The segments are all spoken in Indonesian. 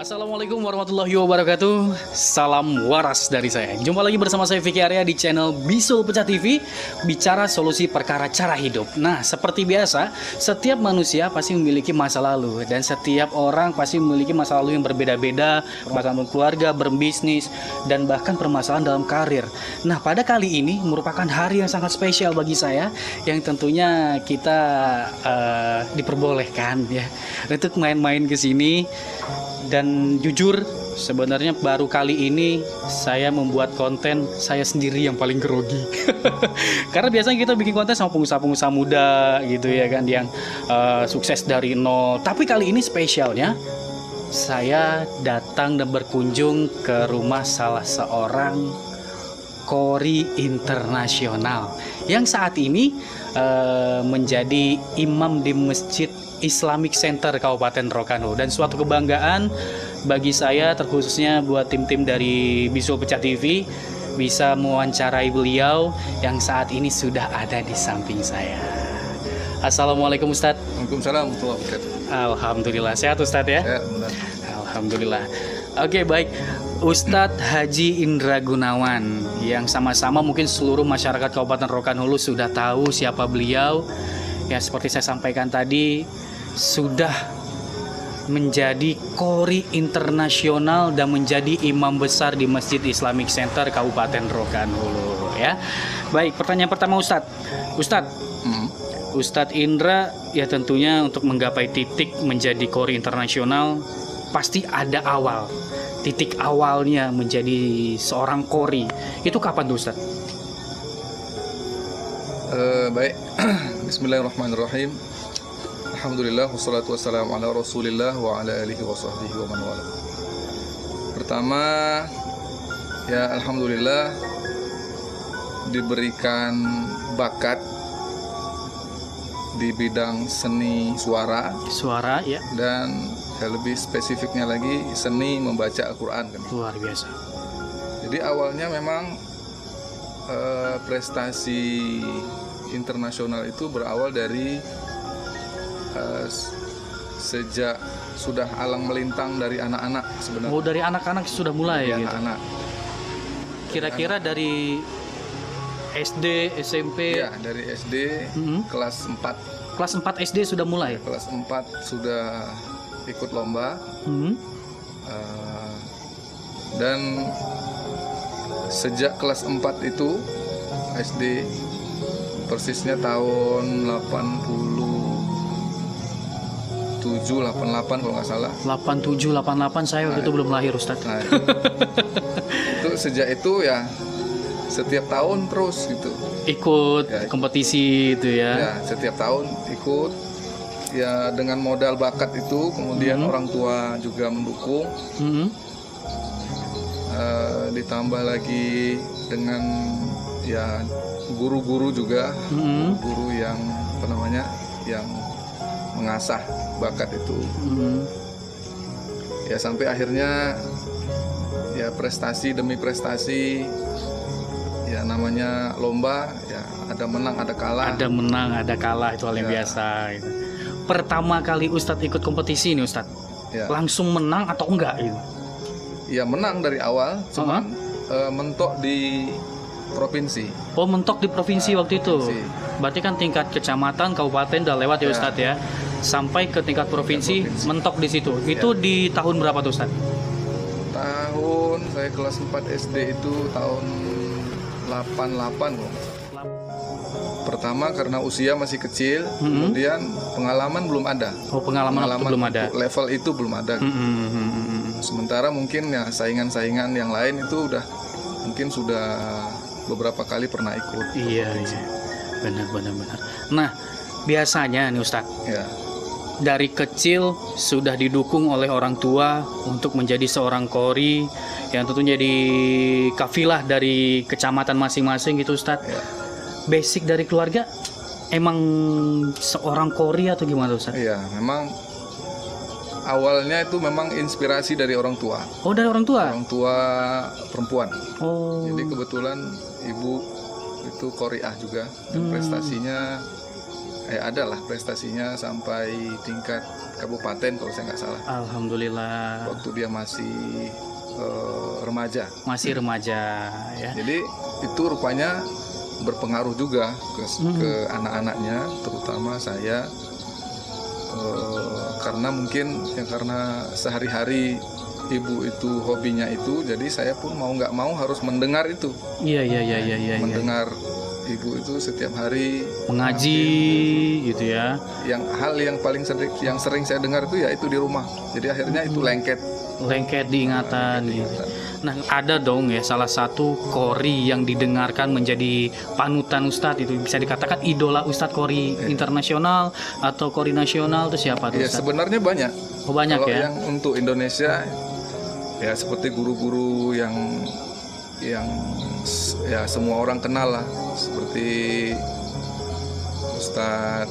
Assalamualaikum warahmatullahi wabarakatuh. Salam waras dari saya. Jumpa lagi bersama saya Vicky Arya di channel Bisul Pecah TV, bicara solusi perkara cara hidup. Nah, seperti biasa, setiap manusia pasti memiliki masa lalu, dan setiap orang pasti memiliki masa lalu yang berbeda-beda, permasalahan keluarga, berbisnis, dan bahkan permasalahan dalam karir. Nah, pada kali ini merupakan hari yang sangat spesial bagi saya, yang tentunya kita diperbolehkan ya untuk main-main ke sini. Dan jujur, sebenarnya baru kali ini saya membuat konten saya sendiri yang paling grogi. Karena biasanya kita bikin konten sama pengusaha-pengusaha muda gitu ya kan, yang sukses dari nol. Tapi kali ini spesialnya saya datang dan berkunjung ke rumah salah seorang qori internasional yang saat ini menjadi imam di Masjid Islamic Center Kabupaten Rokan Hulu, dan suatu kebanggaan bagi saya, terkhususnya buat tim-tim dari Bisul Pecah TV, bisa mewawancarai beliau yang saat ini sudah ada di samping saya. Assalamualaikum Ustadz. Waalaikumsalam warahmatullahi wabarakatuh. Alhamdulillah, sehat Ustadz ya? Ya, benar. Alhamdulillah. Oke, baik. Ustadz Haji Indra Gunawan, yang sama-sama mungkin seluruh masyarakat Kabupaten Rokan Hulu sudah tahu siapa beliau. Ya, seperti saya sampaikan tadi, sudah menjadi qori internasional dan menjadi imam besar di Masjid Islamic Center Kabupaten Rokan Hulu ya. Baik, pertanyaan pertama Ustadz. Ustadz Indra ya, tentunya untuk menggapai titik menjadi qori internasional pasti ada awal. Titik awalnya menjadi seorang qori itu kapan tuh Ustadz? Baik. Bismillahirrahmanirrahim. Alhamdulillah, wassalatu wassalamu ala rasulillah wa ala alihi wa sahbihi wa man wala. Pertama, ya alhamdulillah diberikan bakat di bidang seni suara ya, dan ya lebih spesifiknya lagi seni membaca Al-Quran kan. Luar biasa. Jadi awalnya memang prestasi internasional itu berawal dari sejak sudah alang melintang dari anak-anak sebenarnya. Oh, dari anak-anak sudah mulai ya, gitu. Anak-anak. Kira-kira dari SD, SMP? Ya, dari SD kelas 4. Kelas 4 SD sudah mulai? Ya, kelas 4 sudah ikut lomba. Dan sejak kelas 4 itu SD, persisnya tahun 87, 88 kalau nggak salah. 87, 88 saya waktu itu belum lahir Ustadz. Nah, itu sejak itu ya setiap tahun terus gitu. Ikut ya, kompetisi itu ya. Ya, setiap tahun ikut. Ya dengan modal bakat itu, kemudian orang tua juga mendukung. Ditambah lagi dengan ya guru-guru juga, guru yang apa namanya, yang mengasah bakat itu. Ya sampai akhirnya ya prestasi demi prestasi, ya namanya lomba, ya ada menang ada kalah. Ada menang ada kalah, itu hal yang biasa gitu. Pertama kali Ustadz ikut kompetisi ini Ustadz, langsung menang atau enggak gitu? Ya menang dari awal, cuman mentok di provinsi. Oh, mentok di provinsi waktu itu. Berarti kan tingkat kecamatan, kabupaten udah lewat ya Ustadz ya. Sampai ke tingkat provinsi, mentok di situ. Itu di tahun berapa tuh Ustadz? Tahun saya kelas 4 SD itu tahun 88 loh. Pertama karena usia masih kecil, kemudian pengalaman belum ada. Oh, pengalaman belum ada. Level itu belum ada. Sementara mungkin ya saingan-saingan yang lain itu mungkin sudah beberapa kali pernah ikut. Iya. Benar. Nah, biasanya nih Ustadz, dari kecil sudah didukung oleh orang tua untuk menjadi seorang qori yang tentunya di kafilah dari kecamatan masing-masing gitu Ustadz. Basic dari keluarga emang seorang qori atau gimana Ustadz? Iya, memang awalnya itu memang inspirasi dari orang tua. Oh, dari orang tua? Orang tua perempuan. Oh. Jadi kebetulan ibu itu qoriah juga, dan prestasinya ada lah prestasinya sampai tingkat kabupaten kalau saya nggak salah. Alhamdulillah. Waktu dia masih remaja. Masih remaja ya. Jadi itu rupanya berpengaruh juga ke anak-anaknya, terutama saya, karena mungkin karena sehari-hari ibu itu hobinya itu, jadi saya pun mau nggak mau harus mendengar itu. Iya. Mendengar ibu itu setiap hari Mengaji gitu ya. Yang hal yang paling sering saya dengar itu ya itu di rumah. Jadi akhirnya itu lengket diingatan gitu. Nah, ada dong ya salah satu qori yang didengarkan menjadi panutan Ustadz, itu bisa dikatakan idola Ustadz qori internasional atau qori nasional, itu siapa tuh Ya Ustadz? sebenarnya banyak. Oh, banyak Kalau ya. yang untuk Indonesia ya seperti guru-guru yang ya semua orang kenal lah, seperti Ustadz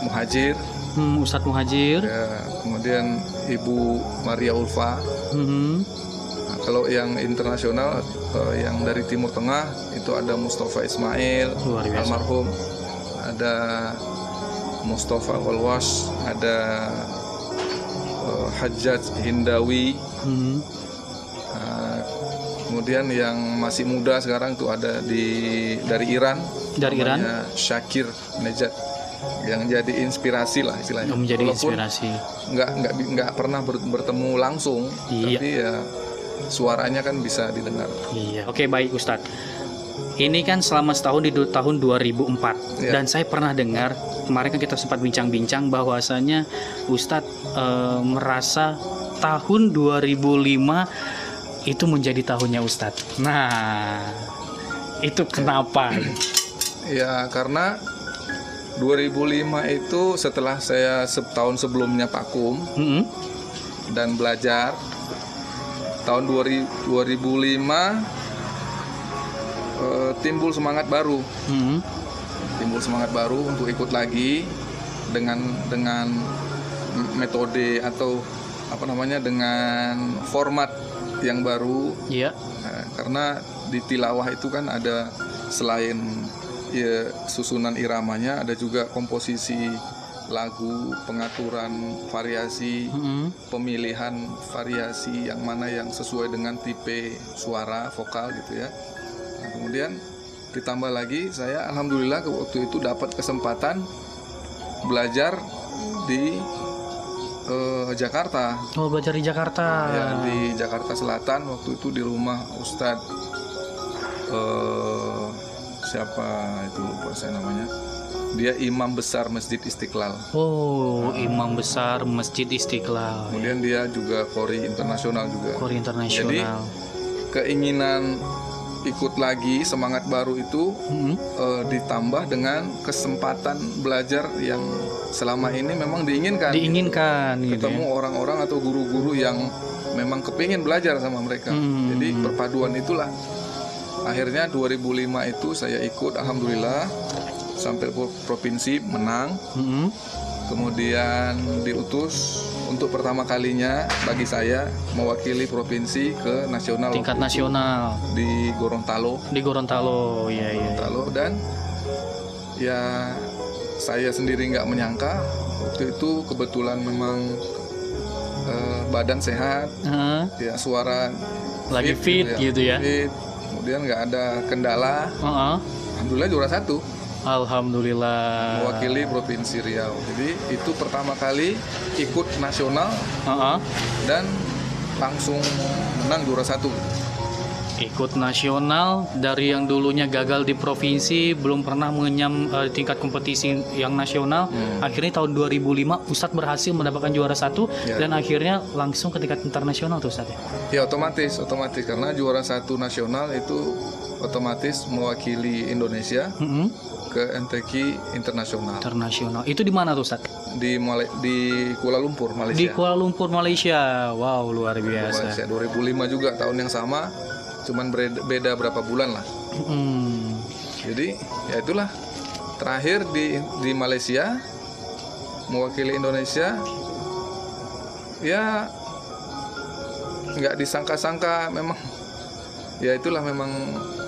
Muhajir, Ustadz Muhajir. ya, kemudian Ibu Maria Ulfa. Nah, kalau yang internasional yang dari Timur Tengah itu ada Mustafa Ismail Luar biasa. almarhum, ada Mustafa Walwas, ada Hajjaj Hindawi. Kemudian yang masih muda sekarang tuh ada dari Iran. Dari Iran? namanya Syakir Nejat, yang jadi inspirasi lah istilahnya. Menjadi Walaupun inspirasi. nggak pernah bertemu langsung, Iya. tapi ya suaranya kan bisa didengar. Iya. Oke, baik Ustadz. Ini kan selama setahun di tahun 2004 Iya. dan saya pernah dengar kemarin kan kita sempat bincang-bincang bahwasanya Ustadz merasa tahun 2005 itu menjadi tahunnya Ustadz. Nah, itu kenapa? Ya karena 2005 itu setelah saya setahun sebelumnya vakum dan belajar. Tahun 2005 timbul semangat baru. Timbul semangat baru untuk ikut lagi dengan metode atau apa namanya, dengan format yang baru. Iya. Nah, karena di tilawah itu kan ada selain ya susunan iramanya, ada juga komposisi lagu, pengaturan variasi, pemilihan variasi yang mana yang sesuai dengan tipe suara vokal gitu ya. Nah, kemudian ditambah lagi saya alhamdulillah waktu itu dapat kesempatan belajar di Jakarta. Oh, belajar di Jakarta. Ya, di Jakarta Selatan waktu itu di rumah Ustadz siapa itu lupa saya namanya. Dia imam besar Masjid Istiqlal. Oh, imam besar Masjid Istiqlal. Kemudian dia juga qori internasional juga. Qori internasional. Jadi keinginan ikut lagi, semangat baru itu ditambah dengan kesempatan belajar yang selama ini memang diinginkan. Gitu Ketemu ya. orang-orang atau guru-guru yang memang kepingin belajar sama mereka. Jadi perpaduan itulah. Akhirnya 2005 itu saya ikut, alhamdulillah sampai provinsi menang. Kemudian diutus untuk pertama kalinya bagi saya mewakili provinsi ke nasional. Tingkat nasional. Di Gorontalo. Di Gorontalo, iya. Gorontalo, dan ya saya sendiri nggak menyangka waktu itu kebetulan memang badan sehat, ya suara lagi fit gitu ya. Fit. Kemudian nggak ada kendala. Alhamdulillah juara 1. Alhamdulillah. Mewakili Provinsi Riau. Jadi itu pertama kali ikut nasional dan langsung menang juara 1. Ikut nasional dari yang dulunya gagal di provinsi, belum pernah mengenyam tingkat kompetisi yang nasional. Akhirnya tahun 2005 Ustadz berhasil mendapatkan juara 1 dan akhirnya langsung ke tingkat internasional tuh Ustadz ya. Ya otomatis karena juara 1 nasional itu otomatis mewakili Indonesia ke NTQ internasional. Itu di mana tuh Ustadz? Di Kuala Lumpur, Malaysia. Di Kuala Lumpur, Malaysia. Wow, luar biasa. Malaysia 2005 juga tahun yang sama, cuman beda berapa bulan lah. Jadi ya itulah, terakhir di Malaysia mewakili Indonesia, ya nggak disangka-sangka memang. Ya itulah memang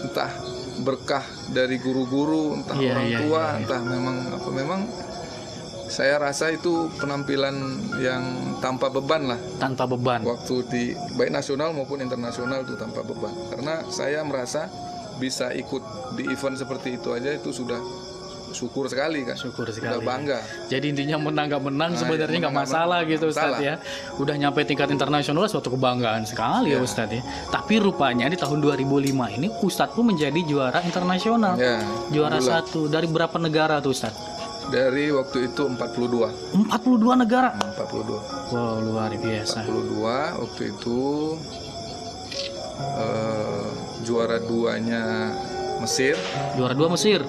entah berkah dari guru-guru, entah Iya, orang iya, tua, iya. entah memang saya rasa itu penampilan yang tanpa beban lah. Tanpa beban. Waktu di baik nasional maupun internasional itu tanpa beban. Karena saya merasa bisa ikut di event seperti itu aja itu sudah syukur sekali kan. Syukur Sudah sekali. bangga. Jadi intinya menang nggak menang Nah, sebenarnya menang nggak nggak masalah menang, gitu nggak Ustadz masalah. ya. Udah nyampe tingkat internasional suatu kebanggaan sekali ya Ya. Ustadz ya. Tapi rupanya di tahun 2005 ini Ustadz pun menjadi juara internasional. Ya, Juara alhamdulillah. 1 dari berapa negara tuh Ustadz? Dari waktu itu 42. 42 negara. 42. Wow, luar biasa. 42 waktu itu juara 2-nya Mesir, Juara 2 Mesir.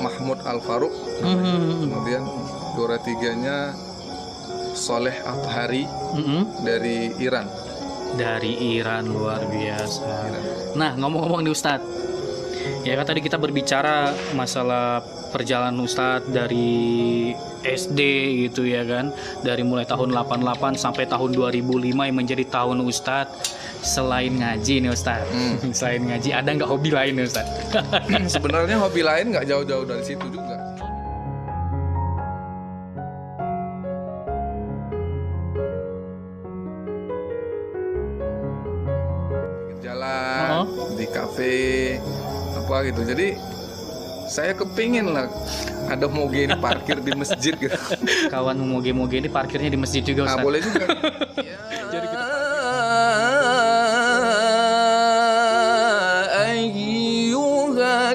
Mahmud Al Farouk. Mhm. Kemudian juara 3-nya Soleh Athari Mhm. dari Iran. Dari Iran, luar biasa. Iran. Nah, ngomong-ngomong nih Ustadz, ya kan tadi kita berbicara masalah perjalanan Ustadz dari SD gitu ya kan, dari mulai tahun 88 sampai tahun 2005 yang menjadi tahun Ustadz. Selain ngaji nih Ustadz, selain ngaji ada nggak hobi lain nih Ustadz? Sebenarnya hobi lain nggak jauh-jauh dari situ juga. Jalan di kafe apa gitu. Jadi saya kepingin lah ada moge ini parkir di masjid gitu. Kawan moge-moge ini parkirnya di masjid juga Nah, Ustadz. boleh juga. Jadi kita أيها